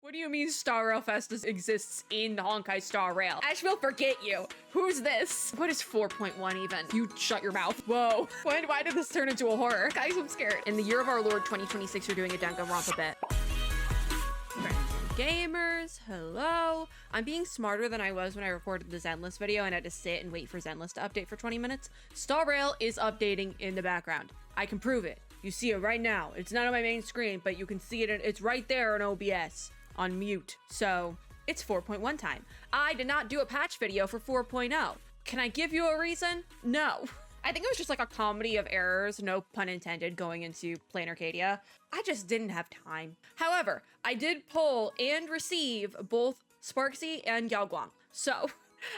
What do you mean Star Rail Fest exists in Honkai Star Rail? Ashveil, forget you. Who's this? What is 4.1 even? You shut your mouth. Whoa. Why did this turn into a horror? Guys, I'm scared. In the year of our Lord 2026, we're doing a Danganronpa bit. Gamers, hello. I'm being smarter than I was when I recorded the Zenless video and had to sit and wait for Zenless to update for 20 minutes. Star Rail is updating in the background. I can prove it. You see it right now. It's not on my main screen, but you can see it. It's right there on OBS on mute. So it's 4.1 time. I did not do a patch video for 4.0. Can I give you a reason? No. I think it was just like a comedy of errors, no pun intended, going into Plain Arcadia. I just didn't have time. However, I did pull and receive both Sparksy and Yaoguang. So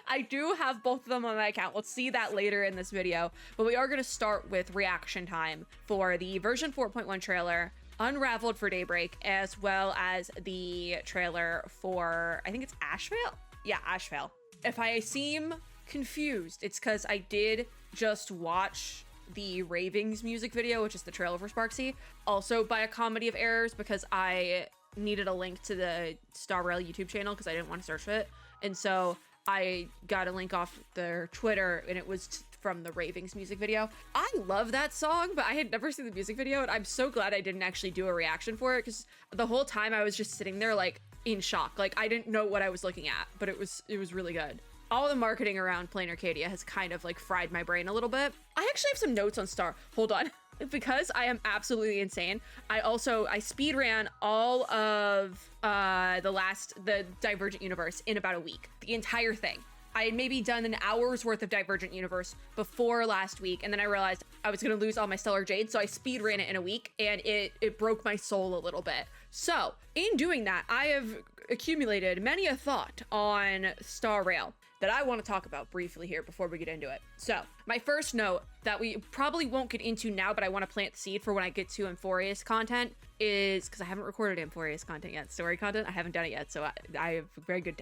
I do have both of them on my account. We'll see that later in this video, but we are going to start with reaction time for the version 4.1 trailer, Unraveled for Daybreak, as well as the trailer for, I think it's Ashveil? Yeah, Ashveil. If I seem confused, it's because I did just watch the Ravings music video, which is the trailer for Sparksy, also by a comedy of errors, because I needed a link to the Star Rail YouTube channel because I didn't want to search it. And so I got a link off their Twitter and it was from the Ravings music video. I love that song, but I had never seen the music video, and I'm so glad I didn't actually do a reaction for it, because the whole time I was just sitting there like in shock. Like I didn't know what I was looking at, but it was really good. All the marketing around Plain Arcadia has kind of like fried my brain a little bit. I actually have some notes on Star. Hold on. Because I am absolutely insane, I speed ran all of the Divergent universe in about a week. The entire thing. I had maybe done an hour's worth of Divergent universe before last week, and then I realized I was gonna lose all my Stellar Jade, so I speed ran it in a week, and it broke my soul a little bit. So in doing that, I have accumulated many a thought on Star Rail that I want to talk about briefly here before we get into it. So my first note that we probably won't get into now, but I want to plant the seed for when I get to Amphorius content, is because I haven't recorded Amphorius content yet, story content. I haven't done it yet, so I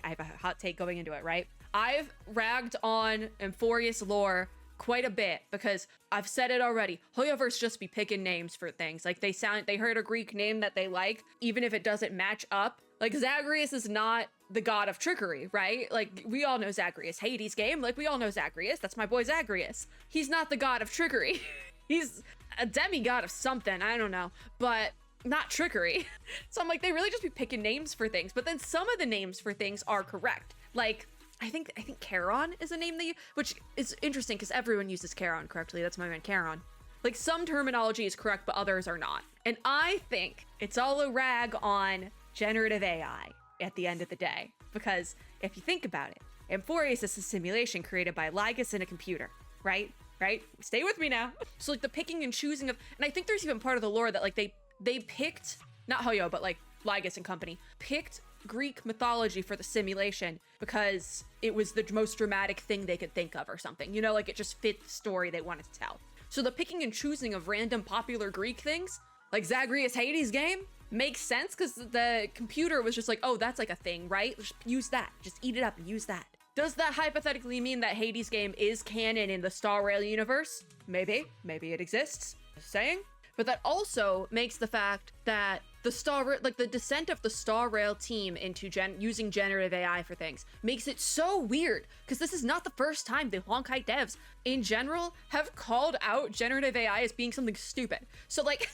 have a hot take going into it, right? I've ragged on Amphorius lore quite a bit because I've said it already. HoYoverse just be picking names for things. Like they heard a Greek name that they like, even if it doesn't match up. Like Zagreus is not the god of trickery, right? Like we all know Zagreus. Hades game, like we all know Zagreus. That's my boy Zagreus. He's not the god of trickery. He's a demigod of something, I don't know, but not trickery. So I'm like, they really just be picking names for things, but then some of the names for things are correct. Like I think Charon is a name which is interesting because everyone uses Charon correctly. That's my man Charon. Like some terminology is correct, but others are not. And I think it's all a rag on generative AI at the end of the day. Because if you think about it, Amphorius is a simulation created by Lygus in a computer, right? Right? Stay with me now. So like the picking and choosing of, and I think there's even part of the lore that like they picked, not Hoyo, but like Lygus and company, picked Greek mythology for the simulation because it was the most dramatic thing they could think of or something. You know, like it just fit the story they wanted to tell. So the picking and choosing of random popular Greek things, like Zagreus Hades game, makes sense because the computer was just like, oh, that's like a thing, right? Just use that. Just eat it up and use that. Does that hypothetically mean that Hades game is canon in the Star Rail universe? Maybe. Maybe it exists. Just saying. But that also makes the fact that the descent of the Star Rail team into using generative AI for things makes it so weird, because this is not the first time the Honkai devs in general have called out generative AI as being something stupid. So like,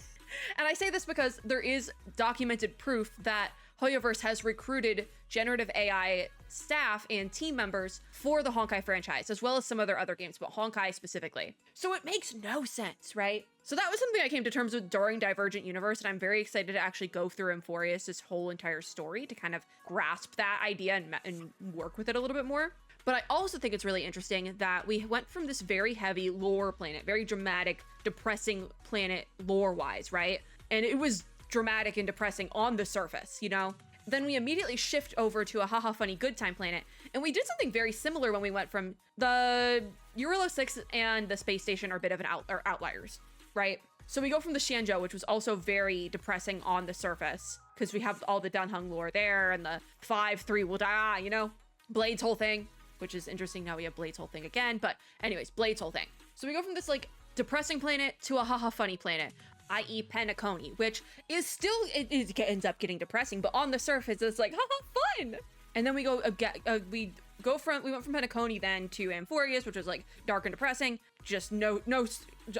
and I say this because there is documented proof that HoYoverse has recruited generative AI staff and team members for the Honkai franchise, as well as some other games, but Honkai specifically. So it makes no sense, right? So that was something I came to terms with during Divergent Universe, and I'm very excited to actually go through Amphorius' whole entire story to kind of grasp that idea and work with it a little bit more. But I also think it's really interesting that we went from this very heavy lore planet, very dramatic, depressing planet lore-wise, right? And it was dramatic and depressing on the surface, you know? Then we immediately shift over to a haha funny good time planet. And we did something very similar when we went from the Eurilo 6 and the space station are a bit of outliers, right? So we go from the Xianzhou, which was also very depressing on the surface, because we have all the Dunhung lore there and the 5-3 will die, you know? Blade's whole thing, which is interesting. Now we have Blade's whole thing again, but anyways, Blade's whole thing. So we go from this like depressing planet to a haha funny planet. i.e. Penacony, which is still, it ends up getting depressing, but on the surface, it's like, haha, fun. And then we went from Penacony then to Amphorius, which was like dark and depressing, just no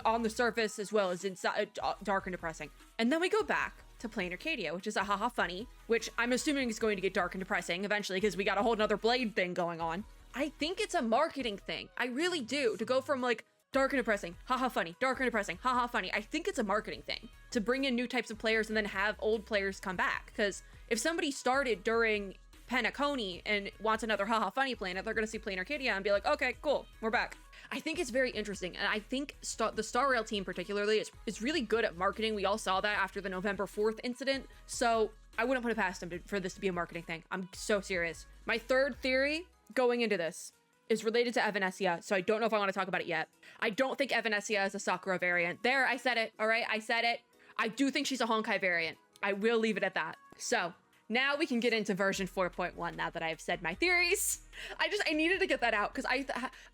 on the surface as well as inside, dark and depressing. And then we go back to Plain Arcadia, which is a haha funny, which I'm assuming is going to get dark and depressing eventually because we got a whole nother Blade thing going on. I think it's a marketing thing. I really do. To go from like dark and depressing, haha funny, dark and depressing, haha funny. I think it's a marketing thing to bring in new types of players and then have old players come back. Because if somebody started during Penacony and wants another haha funny planet, they're going to see Plain Arcadia and be like, okay, cool, we're back. I think it's very interesting, and I think the Star Rail team particularly is really good at marketing. We all saw that after the November 4th incident, so I wouldn't put it past them for this to be a marketing thing. I'm so serious. My third theory going into this is related to Evanescia, so I don't know if I want to talk about it yet. I don't think Evanescia is a Sakura variant. There, I said it, all right? I said it. I do think she's a Honkai variant. I will leave it at that. So now we can get into version 4.1 now that I've said my theories. I needed to get that out because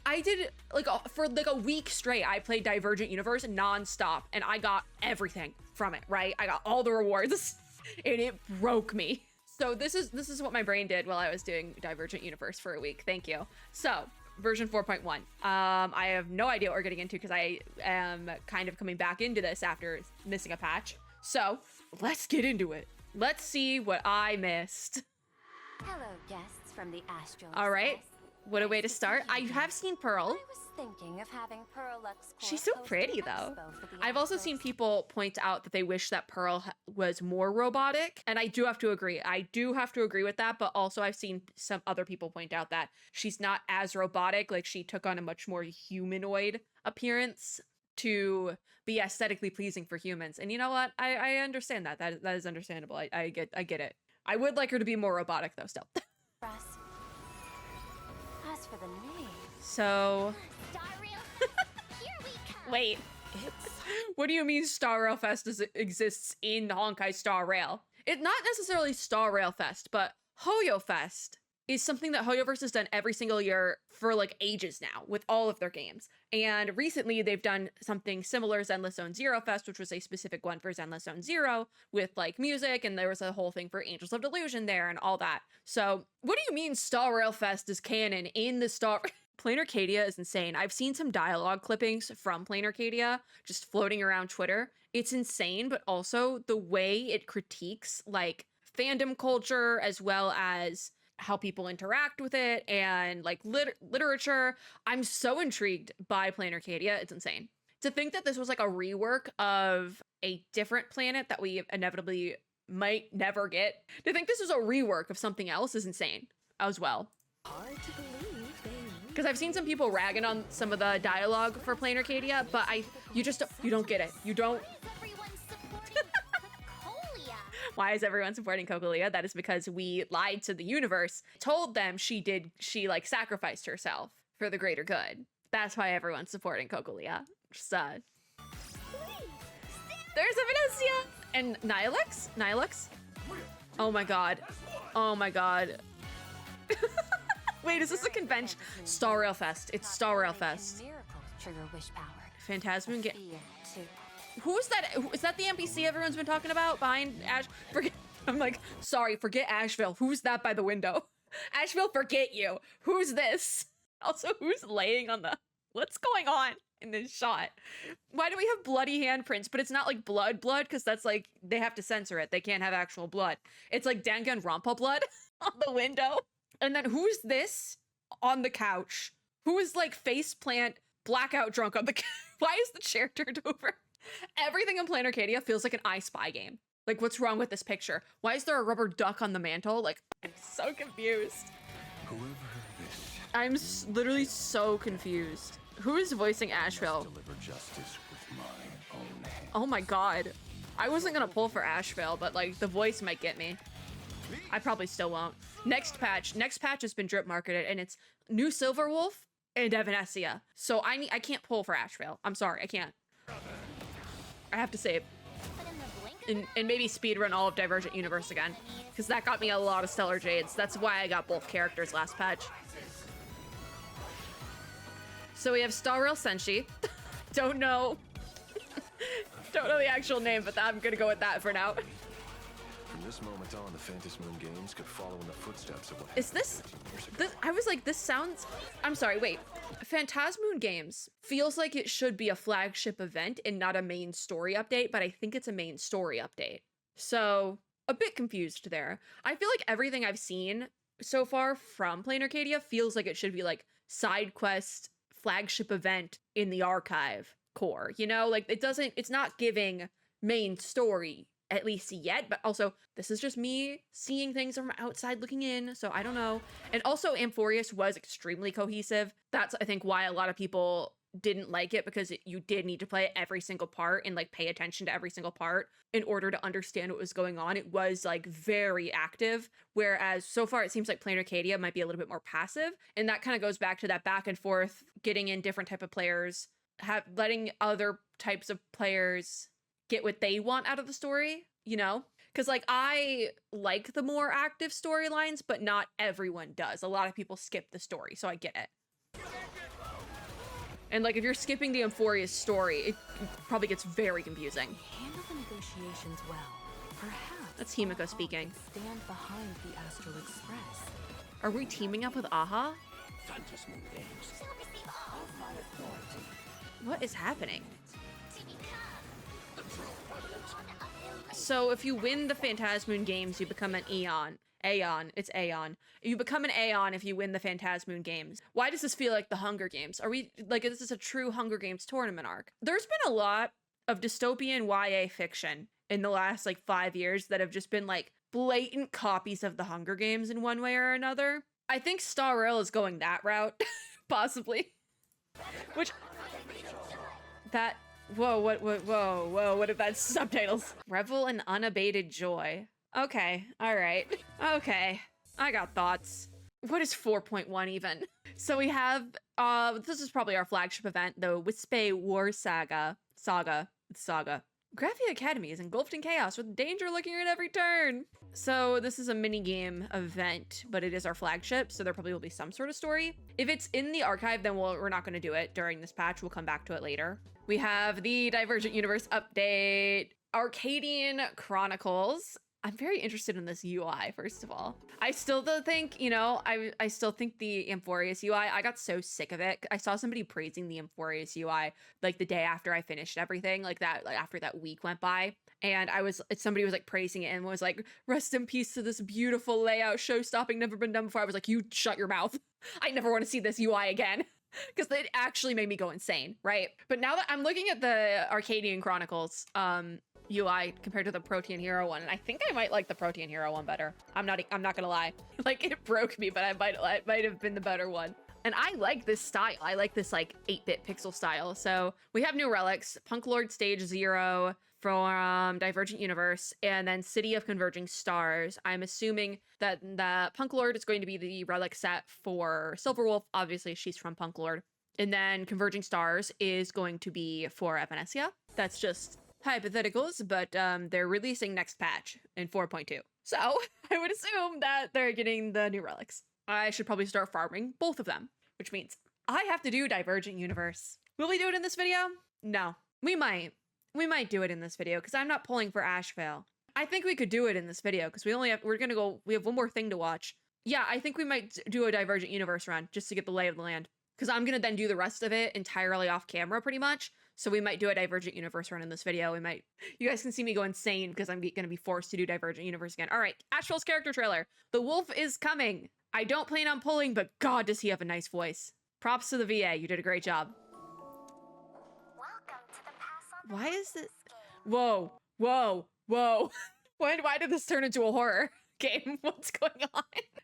I did like for like a week straight, I played Divergent Universe nonstop and I got everything from it, right? I got all the rewards and it broke me. So this is what my brain did while I was doing Divergent Universe for a week. Thank you. So version 4.1. I have no idea what we're getting into because I am kind of coming back into this after missing a patch. So let's get into it. Let's see what I missed. Hello, guests from the Ashveil. All right, what a way to start. I have seen Pearl. I was thinking of having Pearl Lux. She's so pretty though. I've also seen people point out that they wish that Pearl was more robotic, and I do have to agree. I do have to agree with that, but also I've seen some other people point out that she's not as robotic. Like she took on a much more humanoid appearance to be aesthetically pleasing for humans. And you know what? I understand that. That is understandable. I get it. I would like her to be more robotic though still. As for the name. So wait. What do you mean Star Rail Fest exists in Honkai Star Rail? It's not necessarily Star Rail Fest, but HoYo Fest is something that HoYoverse has done every single year for like ages now with all of their games. And recently they've done something similar, Zenless Zone Zero Fest, which was a specific one for Zenless Zone Zero with like music, and there was a whole thing for Angels of Delusion there and all that. So what do you mean Star Rail Fest is canon in the Star... Plain Arcadia is insane. I've seen some dialogue clippings from Plain Arcadia just floating around Twitter. It's insane, but also the way it critiques like fandom culture as well as how people interact with it and like literature. I'm so intrigued by Plain Arcadia. It's insane. To think that this was like a rework of a different planet that we inevitably might never get. To think this was a rework of something else is insane as well. Hard to believe, baby. Because I've seen some people ragging on some of the dialogue for Plain Arcadia, but you don't get it. You don't. Why is everyone supporting Cocolia? That is because we lied to the universe, told them she like sacrificed herself for the greater good. That's why everyone's supporting Cocolia. Sad. There's Evanescia and Nihilux. Oh my god. Oh my god. Wait, is this a convention? Star Rail Fest. It's Star Rail Fest. Trigger wish power. Phantasm get. Who is that? Is that the NPC everyone's been talking about behind Ash? Forget. I'm like, sorry, forget Ashveil. Who's that by the window? Ashveil, forget you. Who's this? Also, who's laying on the... What's going on in this shot? Why do we have bloody handprints? But it's not like blood, because that's like, they have to censor it. They can't have actual blood. It's like Danganronpa blood on the window. And then who's this on the couch? Who is like face plant, blackout drunk on the couch? Why is the chair turned over? Everything in Plain Arcadia feels like an I Spy game. Like, what's wrong with this picture? Why is there a rubber duck on the mantle? Like, I'm so confused. I'm literally so confused. Who is voicing Ashveil? Oh my god. I wasn't gonna pull for Ashveil, but like, the voice might get me. I probably still won't. Next patch has been drip marketed, and it's new Silverwolf and Evanescia. So I can't pull for Ashveil. I'm sorry, I can't. I have to save. And maybe speedrun all of Divergent Universe again, because that got me a lot of Stellar Jades. That's why I got both characters last patch. So we have Star Rail Senshi. Don't know. Don't know the actual name, but I'm gonna go with that for now. From this moment on, the Phantasmoon games could follow in the footsteps of what Is this, I was like, this sounds, I'm sorry, wait. Phantasmoon Games feels like it should be a flagship event and not a main story update, but I think it's a main story update. So, a bit confused there. I feel like everything I've seen so far from Plain Arcadia feels like it should be like side quest, flagship event in the archive core, you know? Like, it's not giving main story at least yet, but also this is just me seeing things from outside looking in, so I don't know. And also Amphorius was extremely cohesive. That's, I think, why a lot of people didn't like it, because you did need to play every single part and like pay attention to every single part in order to understand what was going on. It was like very active, whereas so far it seems like Plain Arcadia might be a little bit more passive, and that kind of goes back to that back and forth, getting in different type of players, letting other types of players get what they want out of the story, you know? Because like I like the more active storylines, but not everyone does. A lot of people skip the story, so I get it. And like if you're skipping the Amphorius story, it probably gets very confusing. Handle the negotiations well. Perhaps that's Himiko speaking. Stand behind the Astral Express. Are we teaming up with Aha? What is happening? So if you win the Phantasmoon games, you become an Aeon. It's Aeon. You become an Aeon if you win the Phantasmoon games. Why does this feel like the Hunger Games? Are we, like, is this a true Hunger Games tournament arc? There's been a lot of dystopian YA fiction in the last, like, 5 years that have just been, like, blatant copies of the Hunger Games in one way or another. I think Star Rail is going that route, possibly. Which, that... Whoa, what if that's subtitles? Revel in unabated joy. Okay, alright. Okay, I got thoughts. What is 4.1 even? So we have, this is probably our flagship event, the Wispe War Saga. Graphia Academy is engulfed in chaos with danger lurking at every turn. So this is a mini-game event, but it is our flagship, so there probably will be some sort of story. If it's in the archive, then we're not going to do it during this patch. We'll come back to it later. We have the Divergent Universe update, Arcadian Chronicles. I'm very interested in this UI, first of all. I still think, you know, I still think the Amphorius UI, I got so sick of it. I saw somebody praising the Amphorius UI like the day after I finished everything, like after that week went by. And somebody was like praising it and was like, rest in peace to this beautiful layout, show-stopping, never been done before. I was like, you shut your mouth. I never want to see this UI again. Because it actually made me go insane, right? But now that I'm looking at the Arcadian Chronicles UI compared to the Protean Hero one, and I think I might like the Protean Hero one better. I'm not gonna lie. Like, it broke me, but I might have been the better one. And I like this style. I like this like 8-bit pixel style. So we have new relics, Punk Lord Stage 0 from Divergent Universe, and then City of Converging Stars. I'm assuming that the Punk Lord is going to be the relic set for Silverwolf. Obviously, she's from Punk Lord. And then Converging Stars is going to be for Evanescia. That's just hypotheticals, but they're releasing next patch in 4.2. So I would assume that they're getting the new relics. I should probably start farming both of them, which means I have to do Divergent Universe. Will we do it in this video? No, we might. We might do it in this video because I'm not pulling for Ashveil. I think we could do it in this video because we have one more thing to watch. Yeah, I think we might do a Divergent Universe run just to get the lay of the land, because I'm going to then do the rest of it entirely off camera pretty much. So we might do a Divergent Universe run in this video. You guys can see me go insane because I'm going to be forced to do Divergent Universe again. All right, Ashveil's character trailer. The wolf is coming. I don't plan on pulling, but God, does he have a nice voice. Props to the VA. You did a great job. Why is it? Whoa. Why did this turn into a horror game? What's going on?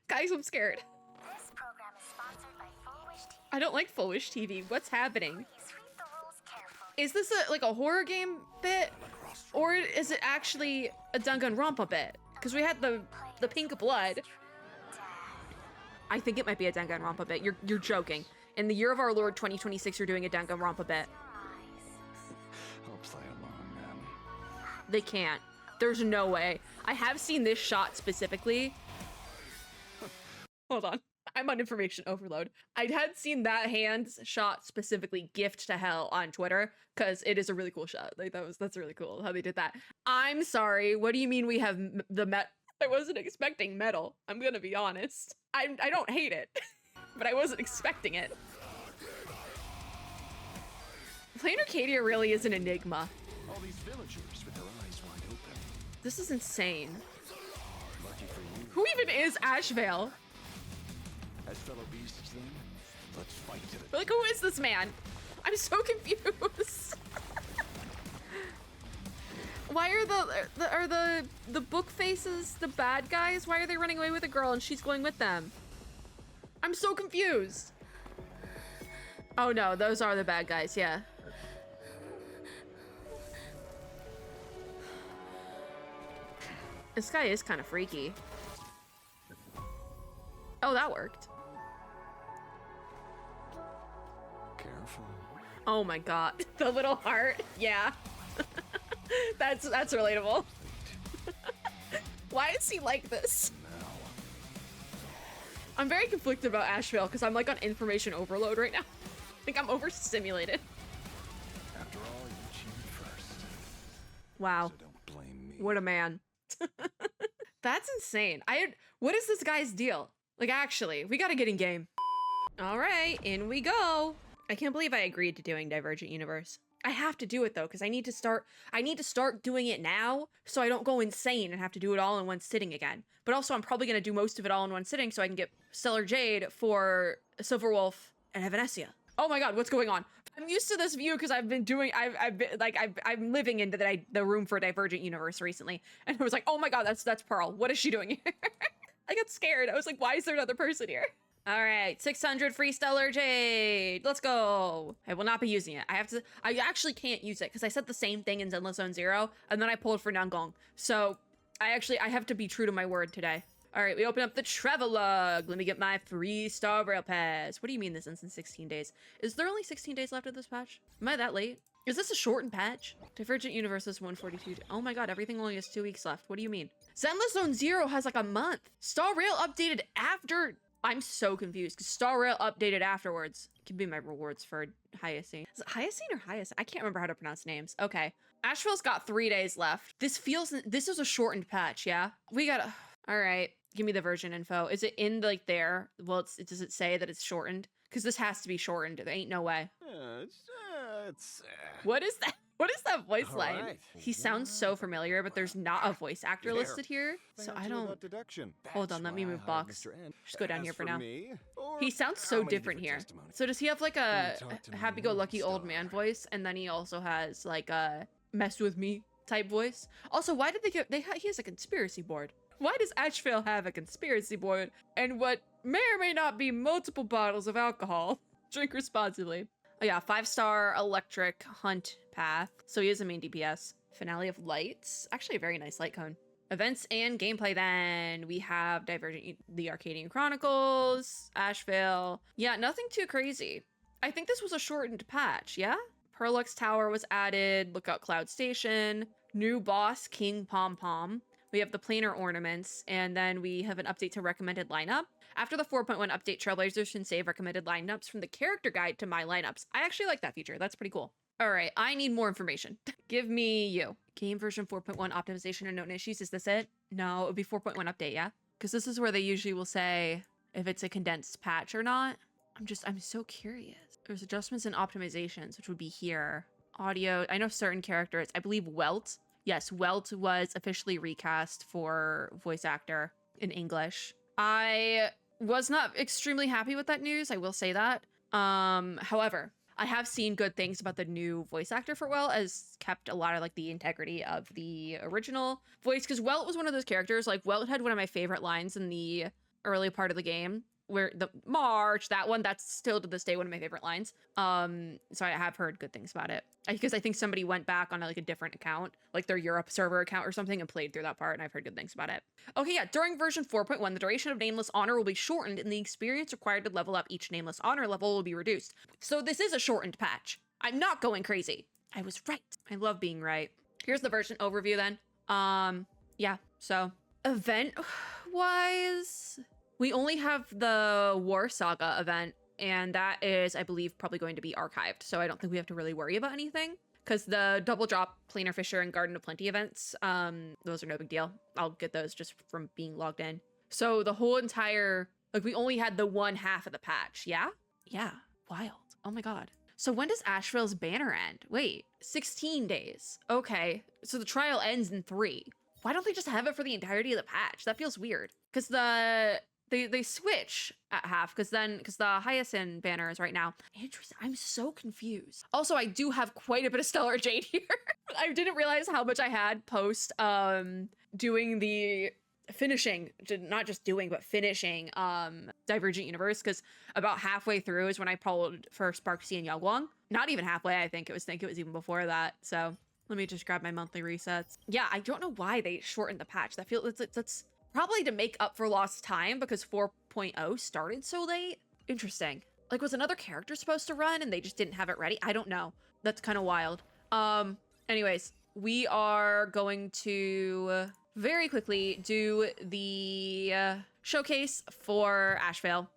Guys, I'm scared. This program is sponsored by Full-Wish TV. I don't like Full-Wish TV. What's happening? Please read the rules carefully. Is this like a horror game bit? Or is it actually a Danganronpa bit? Because we had the pink blood. I think it might be a Danganronpa bit. You're joking. In the year of our Lord 2026, you're doing a Danganronpa bit. I'll play along, man. They can't. There's no way. I have seen this shot specifically. Hold on. I'm on information overload. I had seen that hand shot specifically gift to hell on Twitter because it is a really cool shot. Like that's really cool how they did that. I'm sorry. What do you mean we have the met? I wasn't expecting metal. I'm gonna be honest. I don't hate it, but I wasn't expecting it. Playing Arcadia really is an enigma. All these villagers with their eyes wide open. This is insane. Lucky for you. Who even is Ashveil? As fellow beasts, then, let's fight to the Like, who is this man? I'm so confused. Why are the book faces the bad guys? Why are they running away with a girl and she's going with them? I'm so confused. Oh no, those are the bad guys, yeah. This guy is kind of freaky. Oh, that worked. careful. Oh my god. The little heart. Yeah. That's relatable. Why is he like this? Now, I'm very conflicted about Ashveil because I'm like on information overload right now. Like I'm overstimulated. after all, you cheated first. Wow. So don't blame me. What a man. That's insane. What is this guy's deal? Like actually, we gotta get in game. All right, in we go. I can't believe I agreed to doing Divergent Universe. I have to do it though, because I need to start doing it now so I don't go insane and have to do it all in one sitting again. But also I'm probably gonna do most of it all in one sitting so I can get Stellar Jade for Silver Wolf and Evanescia. Oh my god, what's going on? I'm used to this view because I'm living into the room for Divergent Universe recently. And I was like, oh my god, that's Pearl. What is she doing here? I got scared. I was like, why is there another person here? All right, 600 free Stellar Jade. Let's go. I will not be using it. I actually can't use it because I said the same thing in Zenless Zone Zero and then I pulled for Nangong. So I have to be true to my word today. All right, we open up the Travelogue. Let me get my free Star Rail Pass. What do you mean this ends in 16 days? Is there only 16 days left of this patch? Am I that late? Is this a shortened patch? Divergent Universe is 142. Oh my god, everything only has 2 weeks left. What do you mean? Zenless Zone Zero has like a month. Star Rail updated after... I'm so confused because Star Rail updated afterwards. It can be my rewards for Hyacine. Is it Hyacine or Hyacine? I can't remember how to pronounce names. Okay. Ashveil's got 3 days left. This is a shortened patch, yeah? We gotta... All right. Give me the version info. Is it in like there? Well, does it say that it's shortened? Because this has to be shortened. There ain't no way. What is that? What is that voice All line? right. He sounds so familiar, but there's not a voice actor There. listed here. So I don't... Deduction. Hold on, let me move box. Just go down here for now. He sounds so How many different here. testimonies? So does he have like a Can you talk to me happy-go-lucky more, old Star? man voice, and then he also has like a mess with me type voice? Also, why did he has a conspiracy board. Why does Ashveil have a conspiracy board and what may or may not be multiple bottles of alcohol? Drink responsibly. Oh yeah, 5-star electric hunt path. So he is a main DPS. Finale of Lights. Actually a very nice light cone. Events and gameplay then. We have Divergent, the Arcadian Chronicles, Ashveil. Yeah, nothing too crazy. I think this was a shortened patch, yeah? Perlux Tower was added, Lookout Cloud Station, new boss, King Pom Pom. We have the planar ornaments, and then we have an update to recommended lineup. After the 4.1 update, Trailblazers can save recommended lineups from the character guide to my lineups. I actually like that feature. That's pretty cool. All right, I need more information. Give me you. Game version 4.1 optimization and known issues. Is this it? No, it would be 4.1 update, yeah? Because this is where they usually will say if it's a condensed patch or not. I'm so curious. There's adjustments and optimizations, which would be here. Audio, I know certain characters. I believe Welt. Yes, Welt was officially recast for voice actor in English. I was not extremely happy with that news, I will say that. However, I have seen good things about the new voice actor for Welt, as kept a lot of like the integrity of the original voice, because Welt was one of those characters, like Welt had one of my favorite lines in the early part of the game, where the March, that one, that's still to this day one of my favorite lines. So I have heard good things about it. Because I think somebody went back on like a different account, like their Europe server account or something, and played through that part, and I've heard good things about it. Okay, yeah, during version 4.1, the duration of Nameless Honor will be shortened, and the experience required to level up each Nameless Honor level will be reduced. So this is a shortened patch. I'm not going crazy. I was right. I love being right. Here's the version overview then. Yeah, so event-wise... We only have the War Saga event, and that is, I believe, probably going to be archived. So I don't think we have to really worry about anything. Because the double drop Planar Fisher and Garden of Plenty events, those are no big deal. I'll get those just from being logged in. So the whole entire, like, we only had the one half of the patch, yeah? Yeah, wild. Oh my god. So when does Ashveil's banner end? Wait, 16 days. Okay, so the trial ends in 3. Why don't they just have it for the entirety of the patch? That feels weird. Because they switch at half, because the Hyacinth banner is right now. Interesting. I'm so confused. Also, I do have quite a bit of Stellar Jade here. I didn't realize how much I had post doing the finishing, not just doing, but finishing Divergent Universe, because about halfway through is when I pulled for Sparksy and Yagwang. Not even halfway, I think it was even before that. So let me just grab my monthly resets. Yeah, I don't know why they shortened the patch. That feels that's probably to make up for lost time because 4.0 started so late. Interesting. Like, was another character supposed to run and they just didn't have it ready? I don't know. That's kind of wild. Anyways, we are going to very quickly do the showcase for Ashveil.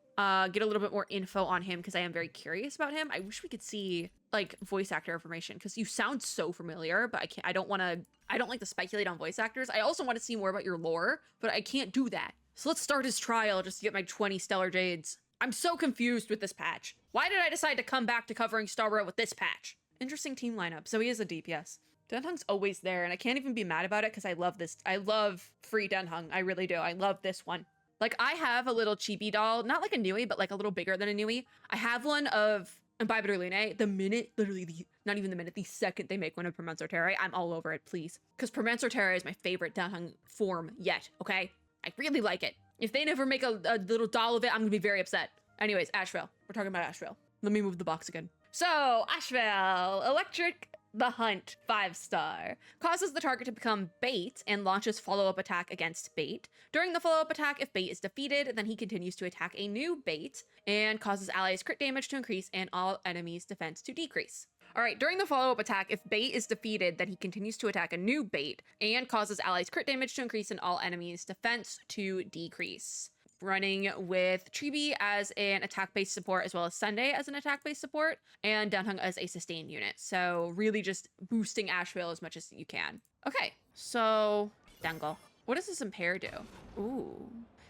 Get a little bit more info on him because I am very curious about him. I wish we could see like voice actor information because you sound so familiar, but I don't like to speculate on voice actors. I also want to see more about your lore, but I can't do that. So let's start his trial just to get my 20 Stellar Jades. I'm so confused with this patch. Why did I decide to come back to covering Star Rail with this patch? Interesting team lineup. So he is a DPS. Denhung's always there, and I can't even be mad about it because I love this. I love free Denhung. I really do. I love this one. Like, I have a little chibi doll, not like a Nui, but like a little bigger than a Nui. I have one of Imbibitor Lune. The minute, literally, not even the minute, the second they make one of Promensor Terrae, I'm all over it, please. Because Promensor Terrae is my favorite Denhung form yet, okay? I really like it. If they never make a little doll of it, I'm gonna be very upset. Anyways, Ashveil. We're talking about Ashveil. Let me move the box again. So, Ashveil, Electric the Hunt, 5-star. Causes the target to become bait and launches follow-up attack against bait. During the follow-up attack, if bait is defeated, then he continues to attack a new bait and causes allies crit damage to increase and all enemies' defense to decrease. Alright, during the follow-up attack, if bait is defeated, then he continues to attack a new bait and causes allies crit damage to increase and all enemies' defense to decrease. Running with Tribi as an attack-based support as well as Sunday as an attack-based support and Denhung as a sustain unit. So really just boosting Ashveil as much as you can. Okay, so Dangle. What does this impair do? Ooh.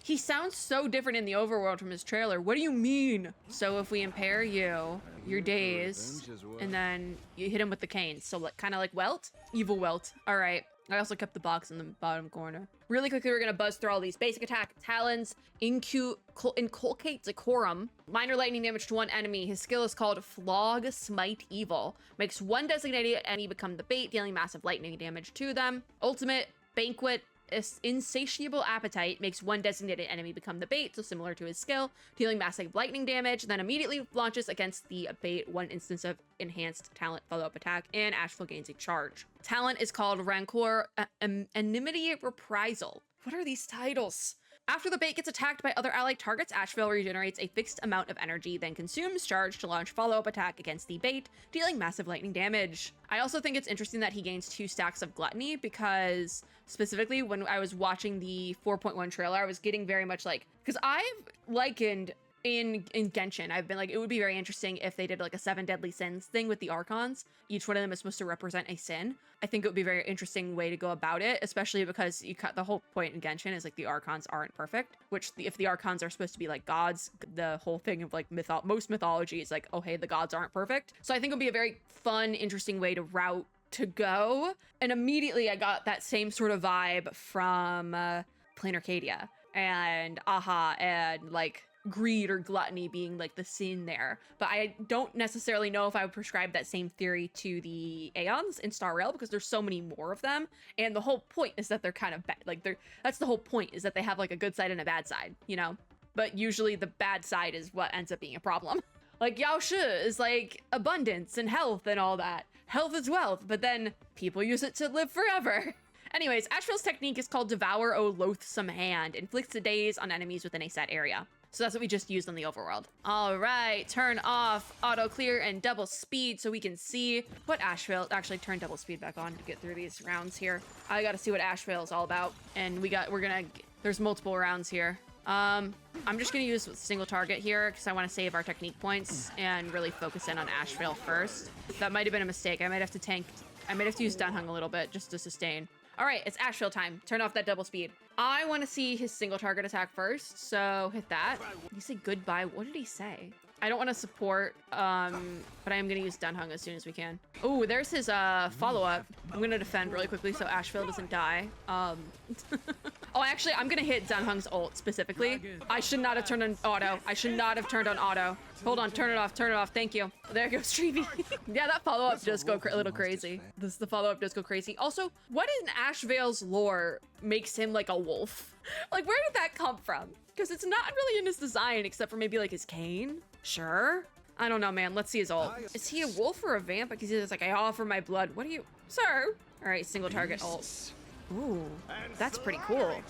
He sounds so different in the overworld from his trailer. What do you mean? So if we impair you, you're dazed, and then you hit him with the cane. So like, kind of like Welt? Evil Welt. All right. I also kept the box in the bottom corner. Really quickly, we're going to buzz through all these. Basic attack, Talons, Inculcate Decorum, minor lightning damage to one enemy. His skill is called Flog Smite Evil. Makes one designated enemy become the bait, dealing massive lightning damage to them. Ultimate, Banquet, Insatiable Appetite, makes one designated enemy become the bait, so similar to his skill, dealing massive lightning damage, then immediately launches against the bait, one instance of enhanced talent follow-up attack, and Ashveil gains a charge. Talent is called Rancor Enmity Reprisal. What are these titles? After the bait gets attacked by other allied targets, Ashveil regenerates a fixed amount of energy, then consumes charge to launch follow-up attack against the bait, dealing massive lightning damage. I also think it's interesting that he gains 2 stacks of Gluttony because specifically when I was watching the 4.1 trailer, I was getting very much like, because I've likened in Genshin, I've been like, it would be very interesting if they did like a 7 deadly sins thing with the Archons. Each one of them is supposed to represent a sin. I think it would be a very interesting way to go about it, especially because you cut the whole point in Genshin is like the Archons aren't perfect, which if the Archons are supposed to be like gods, the whole thing of like most mythology is like, oh hey, the gods aren't perfect. So I think it would be a very fun, interesting way to go. And immediately I got that same sort of vibe from Plain Arcadia and Aha and like greed or gluttony being like the sin there, but I don't necessarily know if I would prescribe that same theory to the Aeons in Star Rail because there's so many more of them, and the whole point is that they're kind of bad. Like that's the whole point, is that they have like a good side and a bad side, you know, but usually the bad side is what ends up being a problem. Like Yao Shi is like abundance and health and all that. Health is wealth, but then people use it to live forever. Anyways, Ashveil's technique is called Devour O Loathsome Hand, inflicts a daze on enemies within a set area. So that's what we just used on the overworld. All right, turn off auto clear and double speed so we can see what Ashveil, actually turn double speed back on to get through these rounds here. I gotta see what Ashveil is all about. And there's multiple rounds here. I'm just gonna use single target here because I want to save our technique points and really focus in on Ashveil first. That might have been a mistake. I might have to use Dunhung a little bit just to sustain. All right, it's Ashveil time. Turn off that double speed. I want to see his single target attack first, so hit that. Did he say goodbye? What did he say? I don't want to support, but I am going to use Dunhung as soon as we can. Oh, there's his follow-up. I'm going to defend really quickly so Ashveil doesn't die. Oh, actually, I'm going to hit Dunhung's ult specifically. I should not have turned on auto. I should not have turned on auto. Hold on, turn it off, turn it off. Thank you. There goes Treevy. Yeah, that follow-up does go a little crazy. The follow-up does go crazy. Also, what in Ashveil's lore makes him like a wolf? Like, where did that come from? Because it's not really in his design except for maybe like his cane. Sure. I don't know, man. Let's see his ult. Is he a wolf or a vamp? Because he's like, I offer my blood. What do you, sir? All right, single target ult. Ooh, that's pretty cool.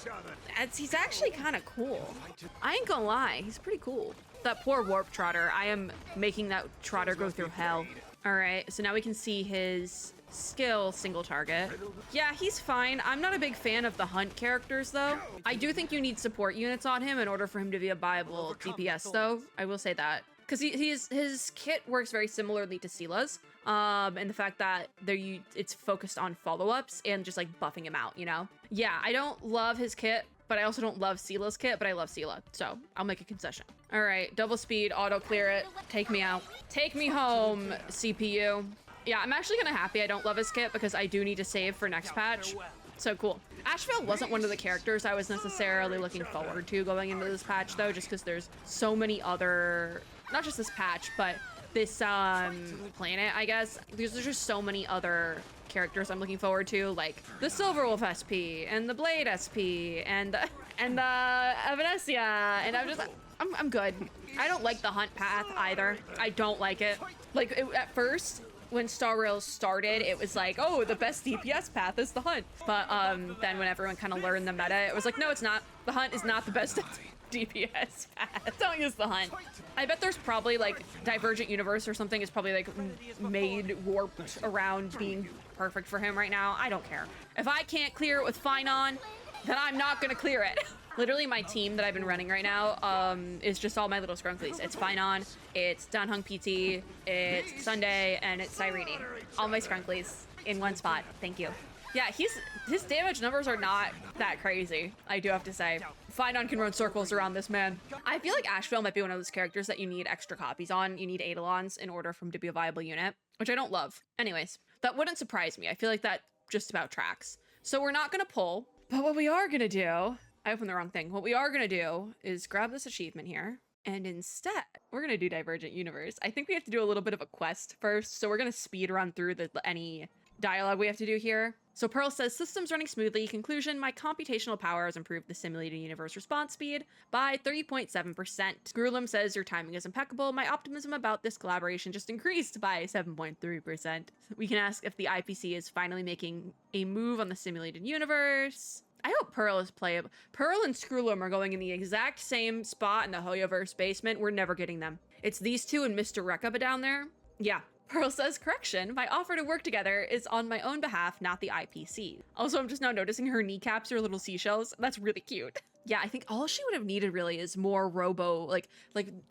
He's actually kind of cool. I ain't gonna lie, he's pretty cool. That poor warp trotter. I am making that trotter go through hell. All right, so now we can see his skill single target. Yeah, he's fine. I'm not a big fan of the hunt characters though. I do think you need support units on him in order for him to be a viable DPS though. I will say that. Because his kit works very similarly to Sila's, and the fact that it's focused on follow-ups and just like buffing him out, you know? Yeah, I don't love his kit, but I also don't love Sila's kit, but I love Sila, so I'll make a concession. All right, double speed, auto clear it, take me out. Take me home, CPU. Yeah, I'm actually kind of happy I don't love his kit because I do need to save for next patch. So cool. Ashveil wasn't one of the characters I was necessarily looking forward to going into this patch though, just because there's so many other, not just this patch, but this planet, I guess. There's just so many other characters I'm looking forward to, like the Silverwolf SP and the Blade SP and the Evanesia, and I'm good. I don't like the hunt path either. I don't like it. Like at first, when Star Rail started, it was like, oh, the best DPS path is the hunt. But then when everyone kind of learned the meta, it was like, no, it's not. The hunt is not the best DPS path. Don't use the hunt. I bet there's probably like Divergent universe or something is probably like made warped around being perfect for him right now. I don't care. If I can't clear it with Finon, then I'm not gonna clear it. Literally my team that I've been running right now is just all my little scrunchlies. It's Finon, it's Danhung PT, it's Sunday, and it's Cyrene. All my scrunchlies in one spot. Thank you. Yeah, his damage numbers are not that crazy, I do have to say. Finon can run circles around this man. I feel like Ashveil might be one of those characters that you need extra copies on. You need Eidolons in order for him to be a viable unit, which I don't love. Anyways, that wouldn't surprise me. I feel like that just about tracks. So we're not gonna pull, but what we are gonna do, I opened the wrong thing. What we are gonna do is grab this achievement here, and instead, we're gonna do Divergent Universe. I think we have to do a little bit of a quest first, so we're gonna speed run through any dialogue we have to do here. So Pearl says, systems running smoothly. Conclusion, my computational power has improved the simulated universe response speed by 30.7%. Screwlum says, your timing is impeccable. My optimism about this collaboration just increased by 7.3%. We can ask if the IPC is finally making a move on the simulated universe. I hope Pearl is playable. Pearl and Screwlum are going in the exact same spot in the HoYoverse basement. We're never getting them. It's these two and Mr. Rekaba down there. Yeah. Pearl says, correction, my offer to work together is on my own behalf, not the IPC. Also, I'm just now noticing her kneecaps are little seashells. That's really cute. Yeah, I think all she would have needed really is more like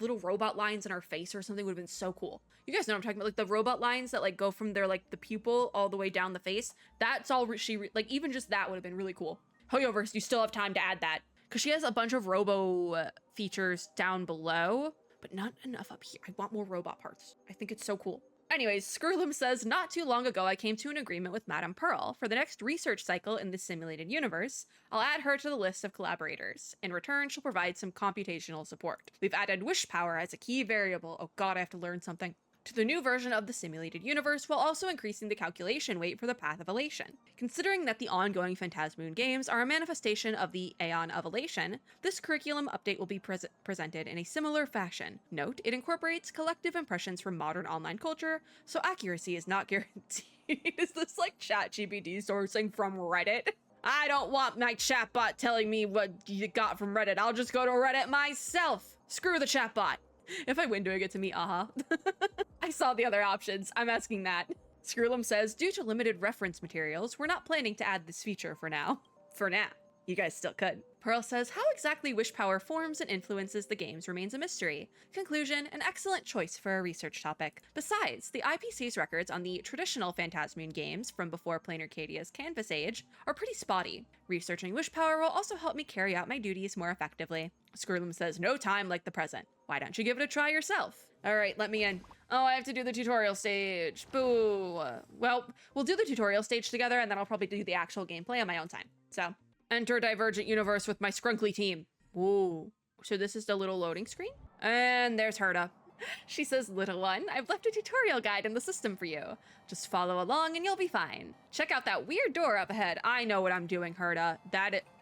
little robot lines in her face or something would have been so cool. You guys know what I'm talking about, like the robot lines that like go from their like the pupil all the way down the face. That's all like even just that would have been really cool. HoYoverse, you still have time to add that because she has a bunch of robo features down below, but not enough up here. I want more robot parts. I think it's so cool. Anyways, Screwlum says, not too long ago I came to an agreement with Madame Pearl. For the next research cycle in the simulated universe, I'll add her to the list of collaborators. In return, she'll provide some computational support. We've added wish power as a key variable. Oh god, I have to learn something. To the new version of the simulated universe, while also increasing the calculation weight for the Path of Elation. Considering that the ongoing Phantasmoon games are a manifestation of the Aeon of Elation, this curriculum update will be presented in a similar fashion. Note, it incorporates collective impressions from modern online culture, so accuracy is not guaranteed. Is this like ChatGPT sourcing from Reddit? I don't want my chatbot telling me what you got from Reddit. I'll just go to Reddit myself. Screw the chatbot. If I win doing it to me, I saw the other options. I'm asking that. Screwlum says, due to limited reference materials, we're not planning to add this feature for now. For now. You guys still could. Pearl says, how exactly wish power forms and influences the games remains a mystery. Conclusion, an excellent choice for a research topic. Besides, the IPC's records on the traditional Phantasmian games from before Planarcadia's Canvas Age are pretty spotty. Researching wish power will also help me carry out my duties more effectively. Skrulum says, no time like the present. Why don't you give it a try yourself? All right, let me in. Oh, I have to do the tutorial stage. Boo. Well, we'll do the tutorial stage together, and then I'll probably do the actual gameplay on my own time. So, enter Divergent universe with my scrunkly team. Ooh. So this is the little loading screen? And there's Herda. She says, little one, I've left a tutorial guide in the system for you. Just follow along and you'll be fine. Check out that weird door up ahead. I know what I'm doing, Herda.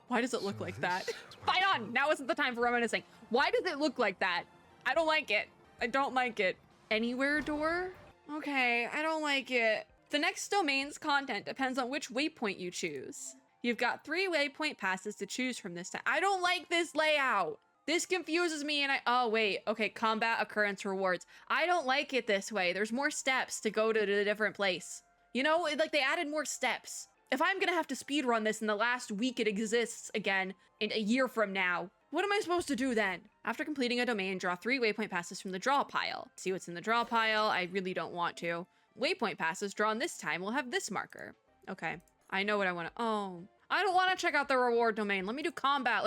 Why does it look like that? Fight on! Now isn't the time for reminiscing. Why does it look like that? I don't like it. I don't like it. Anywhere door? Okay, I don't like it. The next domain's content depends on which waypoint you choose. You've got 3 waypoint passes to choose from this time. I don't like this layout. This confuses me and oh wait, okay, combat occurrence rewards. I don't like it this way. There's more steps to go to the different place. You know, like they added more steps. If I'm gonna have to speedrun this in the last week it exists again, in a year from now, what am I supposed to do then? After completing a domain, draw 3 waypoint passes from the draw pile. See what's in the draw pile? I really don't want to. Waypoint passes drawn this time will have this marker. Okay, I know what I want to, oh. I don't want to check out the reward domain. Let me do combat,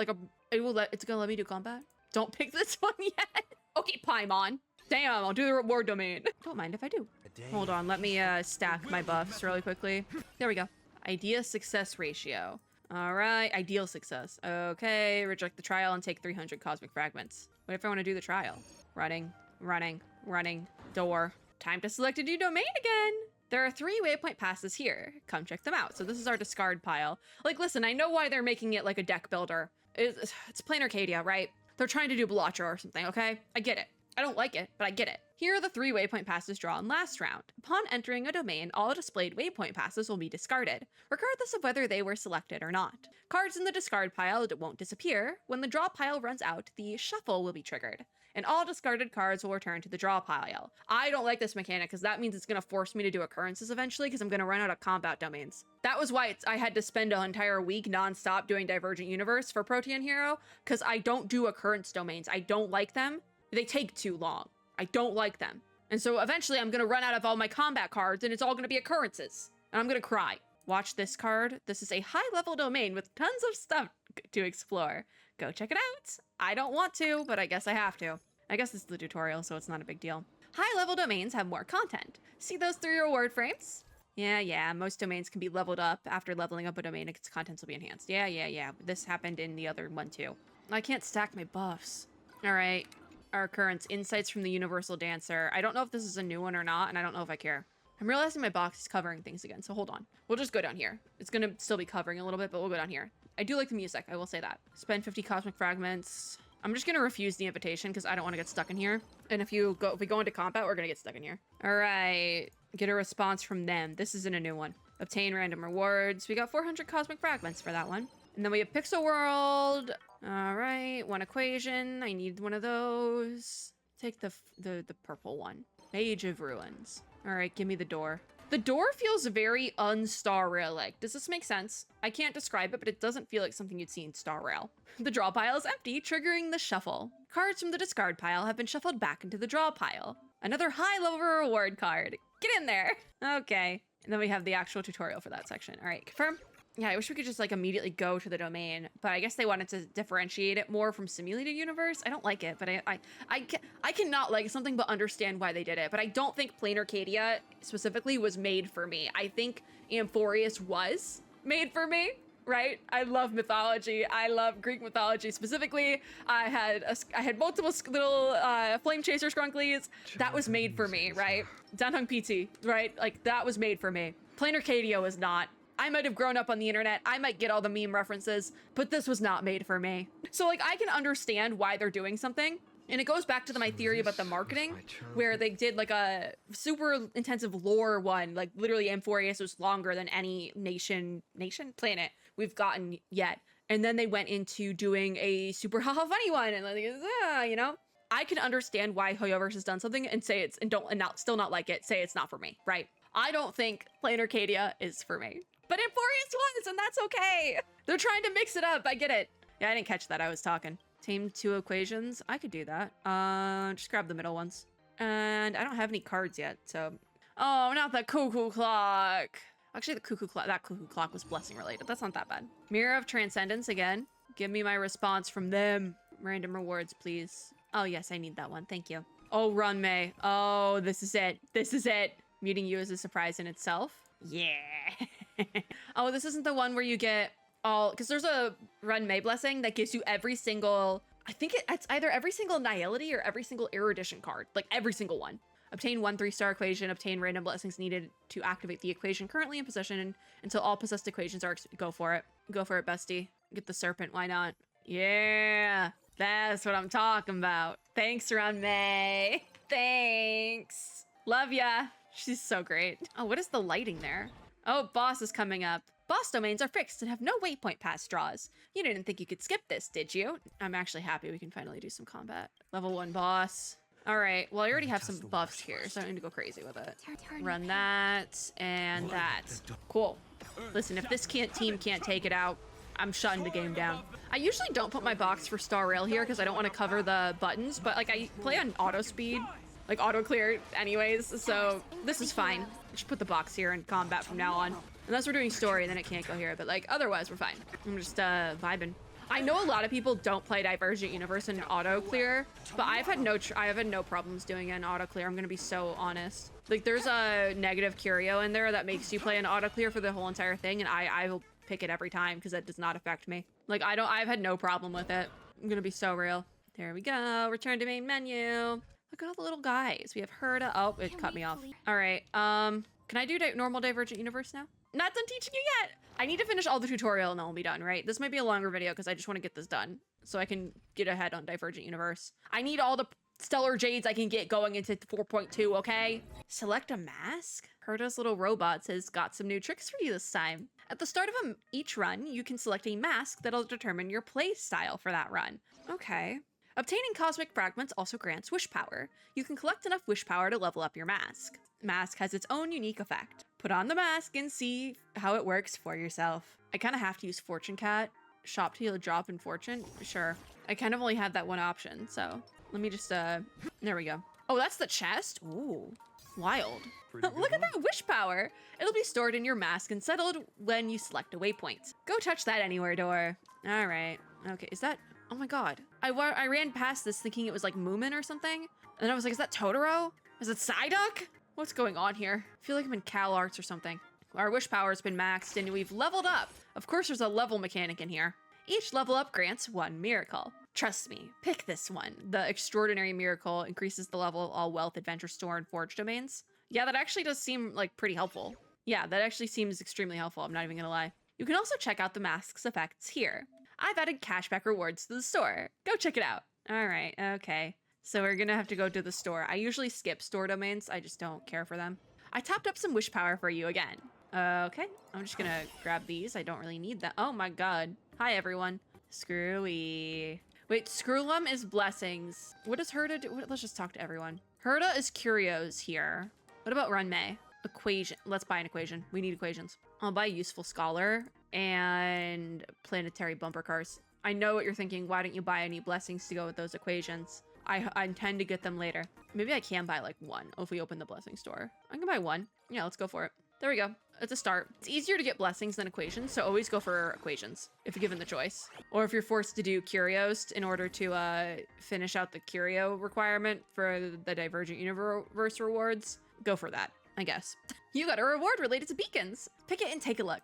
it's gonna let me do combat? Don't pick this one yet. Okay, Paimon. Damn, I'll do the reward domain. Don't mind if I do. Hold on, let me stack my buffs really quickly. There we go. Idea success ratio. All right, ideal success. Okay, reject the trial and take 300 cosmic fragments. What if I want to do the trial? Running, running, running, door. Time to select a new domain again. There are 3 waypoint passes here. Come check them out. So this is our discard pile. Like, listen, I know why they're making it like a deck builder. It's Planarcadia, right? They're trying to do Blotcher or something, okay? I get it. I don't like it, but I get it. Here are the 3 waypoint passes drawn last round. Upon entering a domain, all displayed waypoint passes will be discarded, regardless of whether they were selected or not. Cards in the discard pile won't disappear. When the draw pile runs out, the shuffle will be triggered, and all discarded cards will return to the draw pile. I don't like this mechanic because that means it's going to force me to do occurrences eventually because I'm going to run out of combat domains. That was why I had to spend an entire week nonstop doing Divergent Universe for Protean Hero because I don't do occurrence domains. I don't like them. They take too long. I don't like them. And so eventually I'm going to run out of all my combat cards and it's all going to be occurrences. And I'm going to cry. Watch this card. This is a high-level domain with tons of stuff to explore. Go check it out. I don't want to, but I guess I have to. I guess this is the tutorial, so it's not a big deal. High-level domains have more content. See those 3 reward frames? Yeah, most domains can be leveled up. After leveling up a domain, its contents will be enhanced. Yeah. This happened in the other one too. I can't stack my buffs. All right. Our occurrence, Insights from the Universal Dancer. I don't know if this is a new one or not, and I don't know if I care. I'm realizing my box is covering things again, so hold on. We'll just go down here. It's gonna still be covering a little bit, but we'll go down here. I do like the music, I will say that. Spend 50 cosmic fragments. I'm just gonna refuse the invitation because I don't want to get stuck in here. And if we go into combat, we're gonna get stuck in here. All right, get a response from them. This isn't a new one. Obtain random rewards. We got 400 cosmic fragments for that one. And then we have Pixel World. All right, 1 equation. I need one of those. Take the purple one. Mage of Ruins. All right, give me the door. The door feels very un-Star Rail-like. Does this make sense? I can't describe it, but it doesn't feel like something you'd see in Star Rail. The draw pile is empty, triggering the shuffle. Cards from the discard pile have been shuffled back into the draw pile. Another high-level reward card. Get in there. Okay. And then we have the actual tutorial for that section. All right, confirm. Yeah, I wish we could just like immediately go to the domain, but I guess they wanted to differentiate it more from Simulated Universe. I don't like it, but I cannot like something but understand why they did it. But I don't think Planarcadia specifically was made for me. I think Amphorius was made for me, right? I love mythology. I love Greek mythology specifically. I had multiple little flame chaser scrunklies. That was made for me, right? Danhung PT, right? Like that was made for me. Planarcadia was not. I might have grown up on the internet, I might get all the meme references, but this was not made for me. So like I can understand why they're doing something. And it goes back to my theory about the marketing, where they did like a super intensive lore one, like literally Amphorius was longer than any planet we've gotten yet. And then they went into doing a super haha funny one and like, you know? I can understand why HoYoverse has done something and say it's, still not like it, say it's not for me, right? I don't think Planarcadia is for me. But Amphorius was, and that's okay. They're trying to mix it up, I get it. Yeah, I didn't catch that. I was talking. Tame 2 equations. I could do that. Just grab the middle ones. And I don't have any cards yet, so... Oh, not the cuckoo clock. Actually, that cuckoo clock was blessing related. That's not that bad. Mirror of Transcendence again. Give me my response from them. Random rewards, please. Oh, yes, I need that one. Thank you. Oh, run, May. Oh, this is it. This is it. Meeting you is a surprise in itself. Yeah. Oh, this isn't the one where you get all... Because there's a run May blessing that gives you every single... I think it's either every single Nihility or every single Erudition card. Like, every single one. Obtain 1 3-star equation. Obtain random blessings needed to activate the equation currently in possession until all possessed equations are... Go for it. Go for it, bestie. Get the serpent. Why not? Yeah. That's what I'm talking about. Thanks, Run May. Thanks. Love ya. She's so great. Oh, what is the lighting there? Oh, boss is coming up. Boss domains are fixed and have no waypoint past draws. You didn't think you could skip this, did you? I'm actually happy we can finally do some combat. Level 1 boss. All right, well, I already have some buffs here, so I don't need to go crazy with it. Run that and that. Cool. Listen, if this team can't take it out, I'm shutting the game down. I usually don't put my box for Star Rail here because I don't want to cover the buttons, but like I play on auto speed, like auto clear anyways, so this is fine. I should put the box here in combat from now on. Unless we're doing story, then it can't go here, but like otherwise we're fine. I'm just vibing. I know a lot of people don't play Divergent Universe in auto clear, but I've had no problems doing it in auto clear. I'm gonna be so honest. Like there's a negative curio in there that makes you play an auto clear for the whole entire thing, and I will pick it every time because that does not affect me. Like I've had no problem with it. I'm gonna be so real. There we go. Return to main menu. Look at all the little guys. We have Herda. Oh, it cut me off. All right. Can I do normal Divergent Universe now? Not done teaching you yet. I need to finish all the tutorial and then we'll be done, right? This might be a longer video because I just want to get this done so I can get ahead on Divergent Universe. I need all the stellar jades I can get going into 4.2, okay? Select a mask? Herda's little robot says, got some new tricks for you this time. At the start of each run, you can select a mask that'll determine your play style for that run. Okay. Obtaining cosmic fragments also grants wish power. You can collect enough wish power to level up your mask. Mask has its own unique effect. Put on the mask and see how it works for yourself. I kind of have to use Fortune Cat. Shop to drop in fortune? Sure. I kind of only have that one option, so let me just, there we go. Oh, that's the chest? Ooh, wild. Look at that wish power. It'll be stored in your mask and settled when you select a waypoint. Go touch that anywhere door. All right. Okay, is that... Oh my god. I ran past this thinking it was like Moomin or something. And then I was like, is that Totoro? Is it Psyduck? What's going on here? I feel like I'm in Cal Arts or something. Our wish power has been maxed and we've leveled up. Of course, there's a level mechanic in here. Each level up grants 1 miracle. Trust me, pick this one. The extraordinary miracle increases the level of all wealth, adventure store, and forge domains. Yeah, that actually does seem like pretty helpful. Yeah, that actually seems extremely helpful. I'm not even gonna lie. You can also check out the mask's effects here. I've added cashback rewards to the store. Go check it out. All right, okay. So we're gonna have to go to the store. I usually skip store domains. I just don't care for them. I topped up some wish power for you again. Okay, I'm just gonna grab these. I don't really need that. Oh my god. Hi, everyone. Screwy. Wait, Screwlum is blessings. What does Herda do? Let's just talk to everyone. Herda is curios here. What about Run May? Equation. Let's buy an equation. We need equations. I'll buy useful scholar and planetary bumper cars. I know what you're thinking. Why don't you buy any blessings to go with those equations? I intend to get them later. Maybe I can buy like 1 if we open the blessing store. I can buy 1. Yeah, let's go for it. There we go. It's a start. It's easier to get blessings than equations, so always go for equations if you're given the choice. Or if you're forced to do curios in order to finish out the curio requirement for the Divergent Universe rewards, go for that, I guess. You got a reward related to beacons. Pick it and take a look.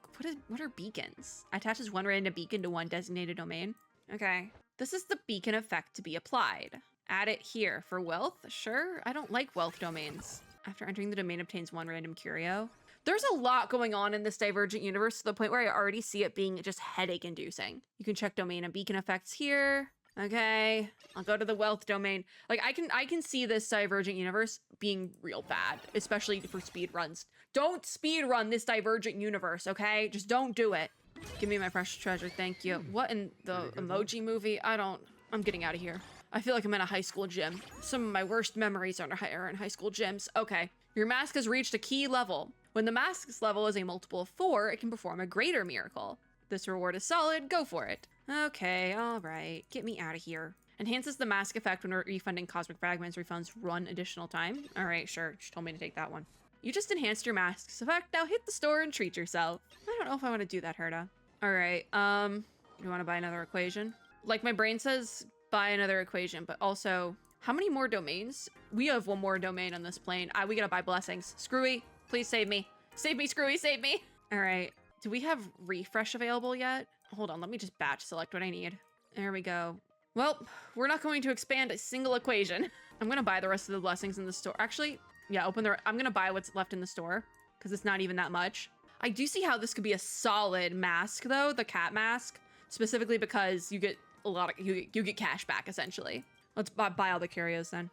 What are beacons? Attaches 1 random beacon to 1 designated domain. Okay. This is the beacon effect to be applied. Add it here for wealth. Sure. I don't like wealth domains. After entering the domain, obtains 1 random curio. There's a lot going on in this Divergent Universe to the point where I already see it being just headache inducing. You can check domain and beacon effects here. Okay, I'll go to the wealth domain. Like I can see this Divergent Universe being real bad, especially for speed runs. Don't speed run this Divergent Universe, okay? Just don't do it. Give me my precious treasure, thank you. What in the emoji movie? I'm getting out of here. I feel like I'm in a high school gym. Some of my worst memories are in high school gyms. Okay, your mask has reached a key level. When the mask's level is a multiple of 4, it can perform a greater miracle. This reward is solid, go for it. Okay, all right. Get me out of here. Enhances the mask effect when refunding cosmic fragments. Refunds run additional time. All right, sure. She told me to take that one. You just enhanced your mask's effect. Now hit the store and treat yourself. I don't know if I want to do that, Herda. All right. You want to buy another equation? Like my brain says, buy another equation, but also, how many more domains? We have one more domain on this plane. We gotta buy blessings. Screwy, please save me. Save me, Screwy, save me. All right. Do we have refresh available yet? Hold on, let me just batch select what I need. There we go. Well, we're not going to expand a single equation. I'm gonna buy the rest of the blessings in the store. Actually, yeah, I'm gonna buy what's left in the store because it's not even that much. I do see how this could be a solid mask though, the cat mask, specifically because you get a lot of, you get cash back essentially. Let's buy all the curios then.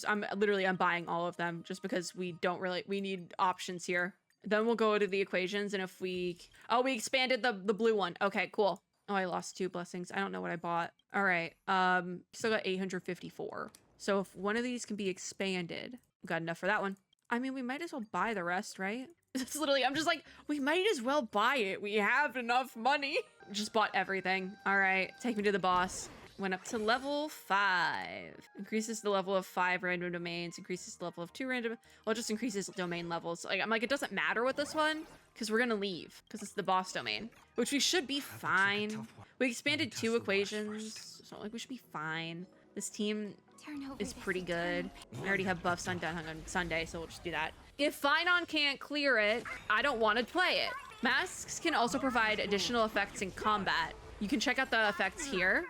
I'm buying all of them just because we need options here. Then we'll go to the equations and if we expanded the blue one. Okay, cool. Oh, I lost 2 blessings. I don't know what I bought. All right. Still got 854. So if one of these can be expanded, got enough for that one. I mean, we might as well buy the rest, right? It's literally, I'm just like, we might as well buy it. We have enough money. Just bought everything. All right, take me to the boss. Went up to level 5. Increases the level of 5 random domains. Increases the level of 2 random. Well, it just increases domain levels. Like, I'm like, it doesn't matter with this one because we're gonna leave because it's the boss domain, which we should be fine. We expanded 2 equations, so like we should be fine. This team is pretty good. I already have buffs on Dunhung on Sunday, so we'll just do that. If Finon can't clear it, I don't want to play it. Masks can also provide additional effects in combat. You can check out the effects here.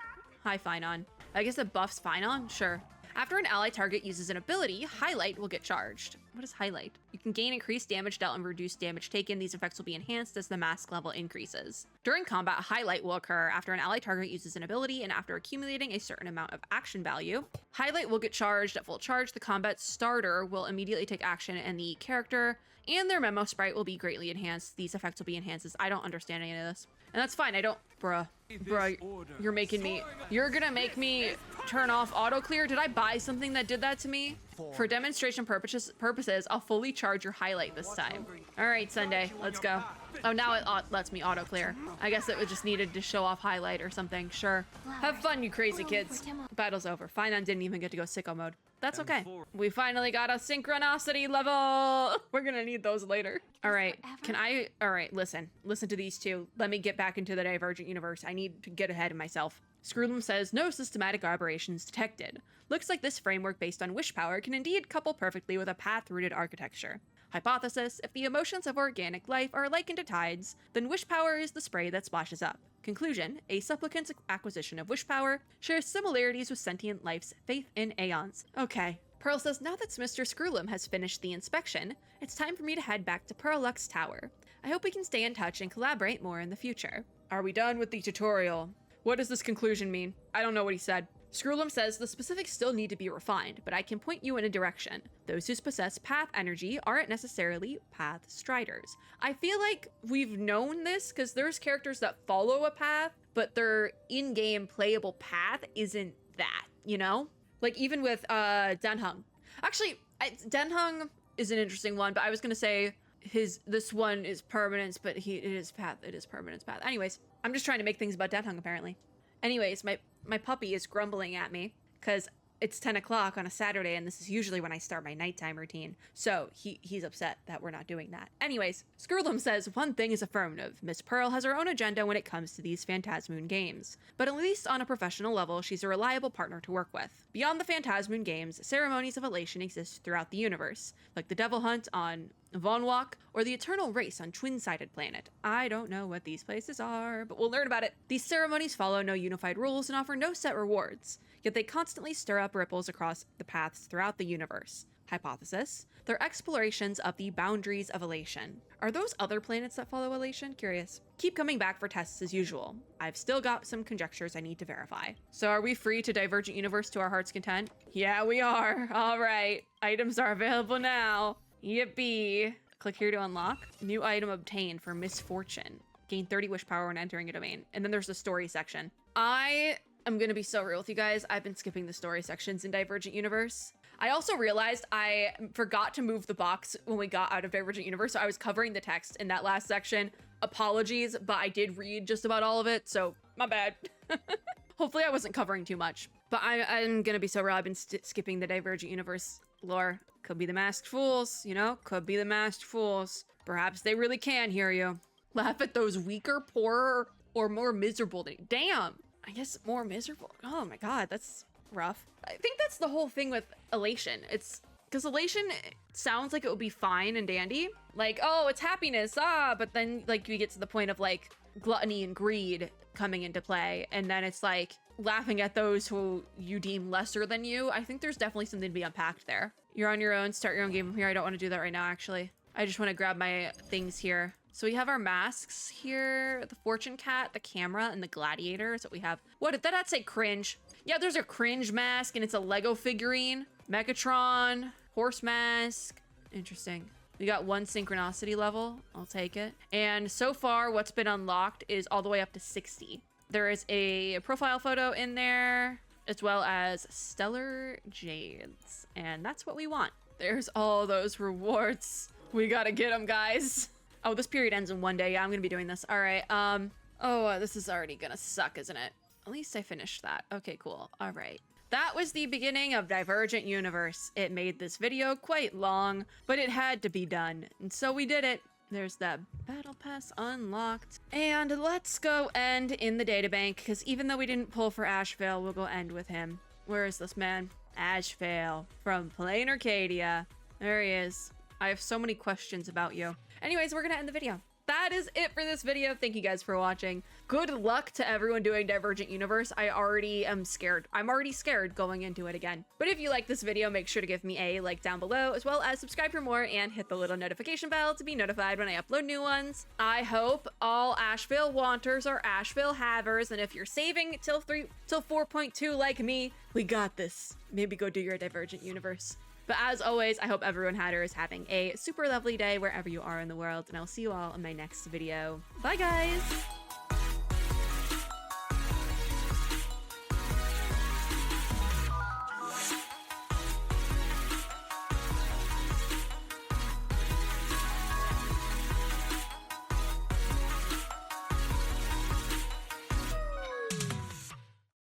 Hi, Finon. I guess it buffs Finon? Sure. After an ally target uses an ability, Highlight will get charged. What is Highlight? You can gain increased damage dealt and reduced damage taken. These effects will be enhanced as the mask level increases. During combat, Highlight will occur after an ally target uses an ability and after accumulating a certain amount of action value. Highlight will get charged at full charge. The combat starter will immediately take action and the character and their memo sprite will be greatly enhanced. These effects will be enhanced as I don't understand any of this. And that's fine. I don't, bruh, you're gonna make me turn off auto clear. Did I buy something that did that to me? For demonstration purposes, I'll fully charge your highlight this time. All right, Sunday, let's go. Oh, now it lets me auto clear. I guess it just needed to show off highlight or something. Sure. Have fun, you crazy kids. Battle's over. Finon didn't even get to go sicko mode. That's okay. We finally got a synchronicity level. We're gonna need those later. All right, all right, listen to these two. Let me get back into the Divergent universe. I need to get ahead of myself. Screwlum says, no systematic aberrations detected. Looks like this framework based on wish power can indeed couple perfectly with a path-rooted architecture. Hypothesis, if the emotions of organic life are likened to tides, then wish power is the spray that splashes up. Conclusion, a supplicant's acquisition of wish power shares similarities with sentient life's faith in aeons. Okay. Pearl says, now that Mr. Screwlum has finished the inspection, it's time for me to head back to Pearlux Tower. I hope we can stay in touch and collaborate more in the future. Are we done with the tutorial? What does this conclusion mean? I don't know what he said. Screwlum says the specifics still need to be refined, but I can point you in a direction. Those who possess path energy aren't necessarily path striders. I feel like we've known this because there's characters that follow a path, but their in-game playable path isn't that, you know? Like even with Denhung. Actually, Denhung is an interesting one, but I was gonna say this one is permanence, but it is permanence path. Anyways, I'm just trying to make things about Denhung apparently. Anyways, my puppy is grumbling at me because it's 10 o'clock on a Saturday and this is usually when I start my nighttime routine. So he's upset that we're not doing that. Anyways, Screwlum says one thing is affirmative. Miss Pearl has her own agenda when it comes to these Phantasmoon games. But at least on a professional level, she's a reliable partner to work with. Beyond the Phantasmoon games, ceremonies of elation exist throughout the universe, like the Devil Hunt on Vonwalk, or the Eternal Race on Twin-Sided Planet. I don't know what these places are, but we'll learn about it. These ceremonies follow no unified rules and offer no set rewards, yet they constantly stir up ripples across the paths throughout the universe. Hypothesis, they're explorations of the boundaries of elation. Are those other planets that follow elation? Curious. Keep coming back for tests as usual. I've still got some conjectures I need to verify. So are we free to Divergent Universe to our heart's content? Yeah, we are. All right. Items are available now. Yippee. Click here to unlock. New item obtained for misfortune. Gain 30 wish power when entering a domain. And then there's the story section. I'm gonna be so real with you guys. I've been skipping the story sections in Divergent Universe. I also realized I forgot to move the box when we got out of Divergent Universe, so I was covering the text in that last section. Apologies, but I did read just about all of it, so My bad. Hopefully I wasn't covering too much. But I'm gonna be so real. I've been skipping the Divergent universe lore. Could be the masked fools, you know? Could be the masked fools. Perhaps they really can hear you. Laugh at those weaker, poorer, or more miserable than you. Damn. I guess more miserable. Oh my god, that's rough. I think that's the whole thing with elation. It's because elation sounds like it would be fine and dandy. Like, oh, it's happiness, but then like you get to the point of like gluttony and greed coming into play, and then it's like laughing at those who you deem lesser than you. I think there's definitely something to be unpacked there. You're on your own, start your own game here. I don't want to do that right now, actually. I just want to grab my things here. So we have our masks here, the fortune cat, the camera, and the gladiator. So we have, what did that say? Cringe. Yeah, there's a cringe mask, and it's a Lego figurine. Megatron, horse mask. Interesting. We got 1 synchronicity level. I'll take it. And so far, what's been unlocked is all the way up to 60. There is a profile photo in there, as well as stellar jades. And that's what we want. There's all those rewards. We gotta get them, guys. Oh, this period ends in 1 day. Yeah, I'm gonna be doing this. All right. This is already gonna suck, isn't it? At least I finished that. Okay, cool. All right. That was the beginning of Divergent Universe. It made this video quite long, but it had to be done. And so we did it. There's that battle pass unlocked. And let's go end in the databank, because even though we didn't pull for Ashveil, we'll go end with him. Where is this man? Ashveil from Plain Arcadia. There he is. I have so many questions about you. Anyways, we're gonna end the video. That is it for this video. Thank you guys for watching. Good luck to everyone doing Divergent Universe. I already am scared. I'm already scared going into it again. But if you like this video, make sure to give me a like down below, as well as subscribe for more and hit the little notification bell to be notified when I upload new ones. I hope all Ashveil wanters are Ashveil havers, and if you're saving till 4.2 like me, we got this. Maybe go do your Divergent Universe. But as always, I hope everyone is having a super lovely day wherever you are in the world, and I'll see you all in my next video. Bye, guys!